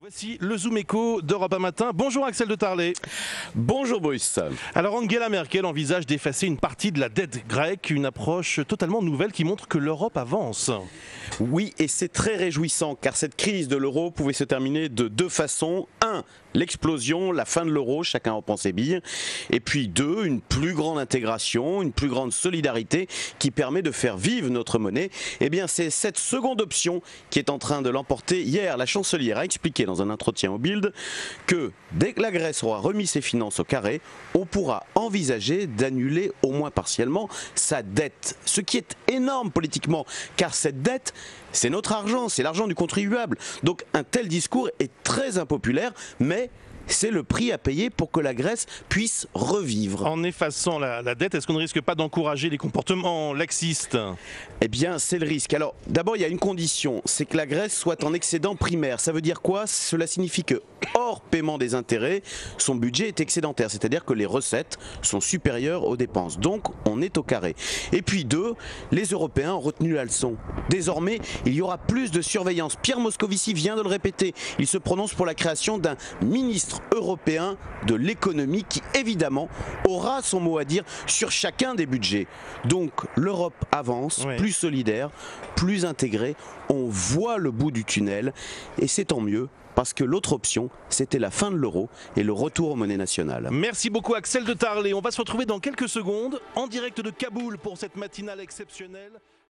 Voici le Zoom Éco d'Europe 1 Matin. Bonjour Axel de Tarlet. Bonjour Bruce. Alors Angela Merkel envisage d'effacer une partie de la dette grecque, une approche totalement nouvelle qui montre que l'Europe avance. Oui, et c'est très réjouissant car cette crise de l'euro pouvait se terminer de deux façons. 1. L'explosion, la fin de l'euro, chacun reprend ses billes. Et puis 2. Une plus grande intégration, une plus grande solidarité qui permet de faire vivre notre monnaie. Eh bien c'est cette seconde option qui est en train de l'emporter. Hier, la chancelière a expliqué dans un entretien au Bild que dès que la Grèce aura remis ses finances au carré, on pourra envisager d'annuler au moins partiellement sa dette. Ce qui est énorme politiquement car cette dette, c'est notre argent, c'est l'argent du contribuable. Donc un tel discours est très impopulaire, mais c'est le prix à payer pour que la Grèce puisse revivre. En effaçant la dette, est-ce qu'on ne risque pas d'encourager les comportements laxistes ? Eh bien, c'est le risque. Alors, d'abord, il y a une condition, c'est que la Grèce soit en excédent primaire. Ça veut dire quoi? Cela signifie que, hors paiement des intérêts, son budget est excédentaire, c'est-à-dire que les recettes sont supérieures aux dépenses. Donc, on est au carré. Et puis 2, les Européens ont retenu la leçon. Désormais, il y aura plus de surveillance. Pierre Moscovici vient de le répéter. Il se prononce pour la création d'un ministre européen de l'économie qui, évidemment, aura son mot à dire sur chacun des budgets. Donc, l'Europe avance, oui, plus solidaire, plus intégrée. On voit le bout du tunnel et c'est tant mieux. Parce que l'autre option, c'était la fin de l'euro et le retour aux monnaies nationales. Merci beaucoup Axel de Tarlet. On va se retrouver dans quelques secondes en direct de Kaboul pour cette matinale exceptionnelle.